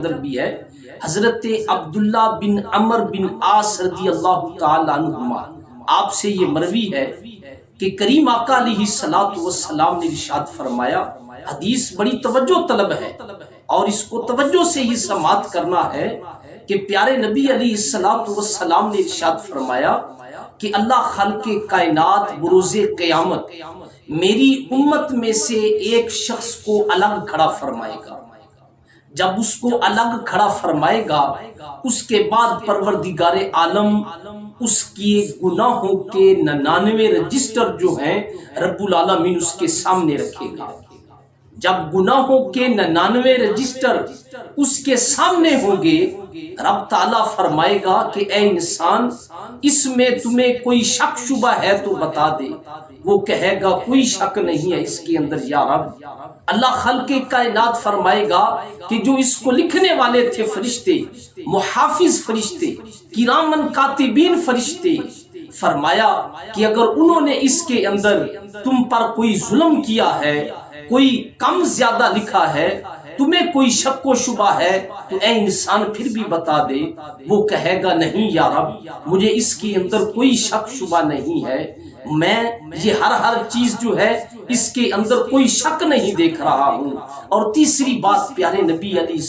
اندر بھی ہے حضرت عبداللہ بن عمر بن عاص رضی اللہ تعالی عنہما، آپ سے یہ مروی ہے کہ کریم آقا علیہ السلام نے ارشاد فرمایا، حدیث بڑی توجہ طلب ہے اور اس کو توجہ سے ہی سماعت کرنا ہے کہ پیارے نبی علیہ السلام نے ارشاد فرمایا کہ اللہ خالق کائنات بروز قیامت میری امت میں سے ایک شخص کو الگ کھڑا فرمائے گا۔ جب اس کو الگ کھڑا فرمائے گا اس کے بعد پروردگار عالم اس کی گناہوں کے 99 رجسٹر جو ہیں رب العالمین اس کے سامنے رکھے گا۔ جب گناہوں کے 99 رجسٹر اس کے سامنے ہوں گے، رب تعالیٰ فرمائے گا کہ اے انسان، اس میں تمہیں کوئی شک شبہ ہے تو بتا دے۔ وہ کہے گا کوئی شک نہیں ہے اس کے اندر یا رب۔ اللہ خالق کائنات فرمائے گا کہ جو اس کو لکھنے والے تھے فرشتے، محافظ فرشتے، کرامن کاتبین فرشتے، فرمایا کہ اگر انہوں نے اس کے اندر تم پر کوئی ظلم کیا ہے، کوئی کم زیادہ لکھا ہے، تمہیں کوئی شک و شبہ ہے تو اے انسان پھر بھی بتا دے۔ وہ کہے گا نہیں یا رب، مجھے اس کے اندر کوئی شک شبہ نہیں ہے، میں یہ ہر چیز جو ہے اس کے اندر کوئی شک نہیں دیکھ رہا ہوں۔ اور تیسری بات پیارے نبی علیہ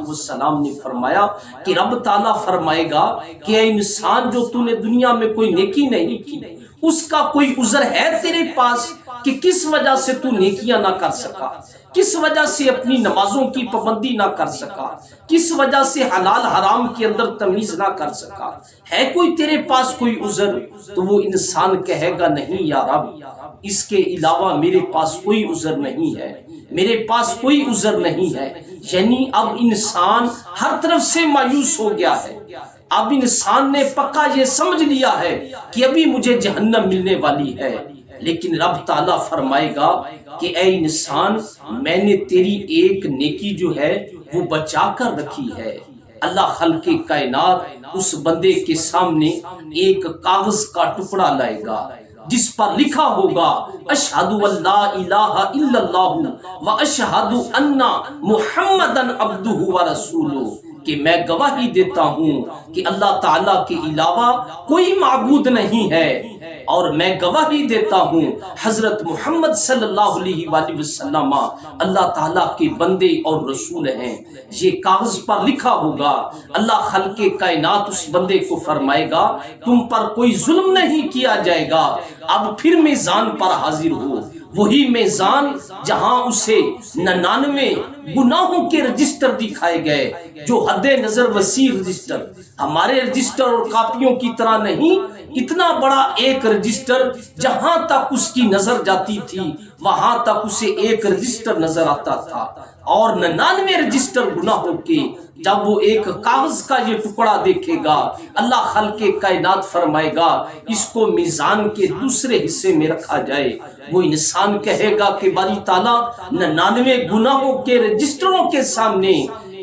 السلام نے فرمایا کہ رب تعالیٰ فرمائے گا کہ اے انسان، جو تو نے دنیا میں کوئی نیکی نہیں کی، اس کا کوئی عذر ہے تیرے پاس کہ کس وجہ سے تو نیکیاں نہ کر سکا، کس وجہ سے اپنی نمازوں کی پابندی نہ کر سکا، کس وجہ سے حلال حرام کے اندر تمیز نہ کر سکا، ہے کوئی تیرے پاس کوئی عذر؟ تو وہ انسان کہے گا نہیں یا رب، اس کے علاوہ میرے پاس کوئی عذر نہیں ہے، میرے پاس کوئی عذر نہیں ہے۔ یعنی اب انسان ہر طرف سے مایوس ہو گیا ہے، اب انسان نے پکا یہ سمجھ لیا ہے کہ ابھی مجھے جہنم ملنے والی ہے۔ لیکن رب تعالیٰ فرمائے گا کہ اے انسان، میں نے تیری ایک نیکی جو ہے وہ بچا کر رکھی ہے۔ اللہ خالق کائنات اس بندے کے سامنے ایک کاغذ کا ٹکڑا لائے گا جس پر لکھا ہوگا اشہد ان لا الہ الا اللہ و اشہد ان محمدن عبدہ و رسولہ، کہ میں گواہی دیتا ہوں کہ اللہ تعالیٰ کے علاوہ کوئی معبود نہیں ہے، اور میں گواہی دیتا ہوں حضرت محمد صلی اللہ علیہ وآلہ وسلم اللہ تعالیٰ کے بندے اور رسول ہیں۔ یہ کاغذ پر لکھا ہوگا۔ اللہ خالق کائنات اس بندے کو فرمائے گا تم پر کوئی ظلم نہیں کیا جائے گا، اب پھر میزان پر حاضر ہو۔ وہی میزان جہاں اسے 99 گناہوں کے رجسٹر دکھائے گئے، جو حد نظر وسیع رجسٹر، ہمارے رجسٹر اور کاپیوں کی طرح نہیں، اتنا بڑا ایک رجسٹر، جہاں تک اس کی نظر جاتی تھی وہاں تک اسے ایک رجسٹر نظر آتا تھا، اور 99 رجسٹر گناہوں کے۔ جب وہ ایک کاغذ کا یہ ٹکڑا دیکھے گا، اللہ خالق کائنات فرمائے گا اس کو میزان کے دوسرے حصے میں رکھا جائے۔ وہ انسان کہے گا کہ باری تعالیٰ، 99 گناہوں کے رجسٹروں کے سامنے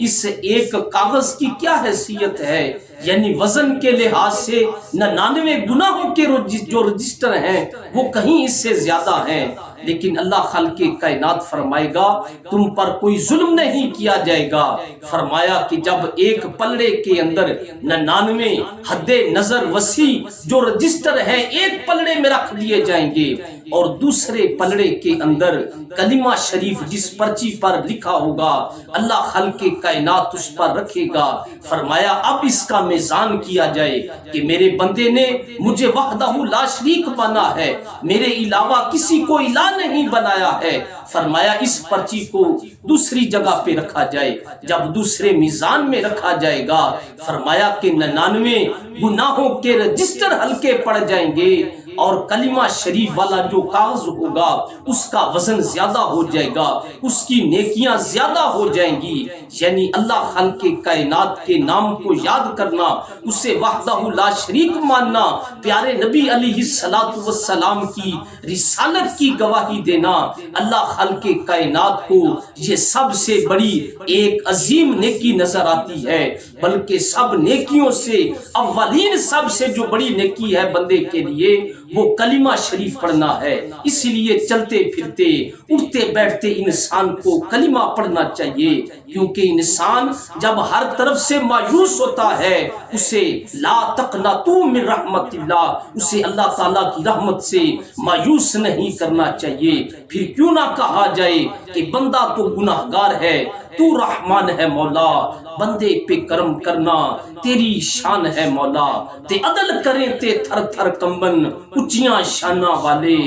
اس ایک کاغذ کی کیا حیثیت ہے؟ یعنی وزن کے لحاظ سے 99 گناہوں کے جو رجسٹر ہیں وہ کہیں اس سے زیادہ ہیں۔ لیکن اللہ خالق کائنات فرمائے گا تم پر کوئی ظلم نہیں کیا جائے گا۔ فرمایا کہ جب ایک پلڑے کے اندر 99 حد نظر وسیع جو رجسٹر ہیں ایک پلڑے میں رکھ دیے جائیں گے، اور دوسرے پلڑے کے اندر کلمہ شریف جس پرچی پر لکھا ہوگا اللہ خالق کائنات اس پر رکھے گا۔ فرمایا اب اس کا میزان کیا جائے کہ میرے بندے نے مجھے وحدہ لا شریک بنا ہے، میرے علاوہ کسی کو الہ نہیں بنایا ہے۔ فرمایا اس پرچی کو دوسری جگہ پہ رکھا جائے۔ جب دوسرے میزان میں رکھا جائے گا، فرمایا کہ 99 گناہوں کے رجسٹر ہلکے پڑ جائیں گے، اور کلمہ شریف والا جو کاغذ ہوگا اس کا وزن زیادہ ہو جائے گا، اس کی نیکیاں زیادہ ہو جائیں گی۔ یعنی اللہ خالق کائنات کے نام کو یاد کرنا، اسے وحدہ لا شریک ماننا، پیارے نبی علیہ السلام کی رسالت کی گواہی دینا، اللہ خالق کائنات کو یہ سب سے بڑی ایک عظیم نیکی نظر آتی ہے۔ بلکہ سب نیکیوں سے اولین سب سے جو بڑی نیکی ہے بندے کے لیے وہ کلمہ شریف پڑھنا ہے۔ اس لیے چلتے پھرتے اٹھتے بیٹھتے انسان کو کلمہ پڑھنا چاہیے، کیونکہ انسان جب ہر طرف سے مایوس ہوتا ہے اسے لا تقنطوا من رحمت اللہ، اسے اللہ تعالیٰ کی رحمت سے مایوس نہیں کرنا چاہیے۔ پھر کیوں نہ کہا جائے کہ بندہ تو گناہگار ہے، تو رحمان ہے مولا، بندے پہ کرم کرنا تیری شان ہے مولا، تے عدل کریں تے تھر تھر کمبن اچیاں شانہ والے،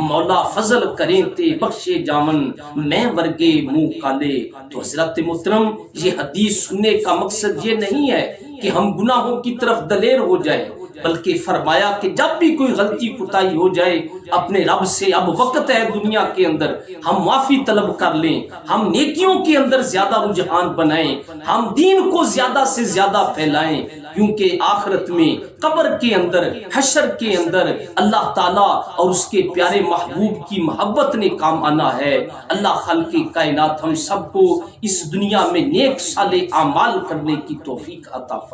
مولا فضل کریں تے بخشے جامن میں ورگے منہ کالے۔ تو حضرت محترم، یہ حدیث سننے کا مقصد یہ نہیں ہے کہ ہم گناہوں کی طرف دلیر ہو جائیں، بلکہ فرمایا کہ جب بھی کوئی غلطی کوتاہی ہو جائے اپنے رب سے اب وقت ہے دنیا کے اندر ہم معافی طلب کر لیں، ہم نیکیوں کے اندر زیادہ رجحان بنائیں، ہم دین کو زیادہ سے زیادہ پھیلائیں، کیونکہ آخرت میں قبر کے اندر حشر کے اندر اللہ تعالیٰ اور اس کے پیارے محبوب کی محبت نے کام آنا ہے۔ اللہ خالق کائنات ہم سب کو اس دنیا میں نیک صالح اعمال کرنے کی توفیق عطا فرمائے۔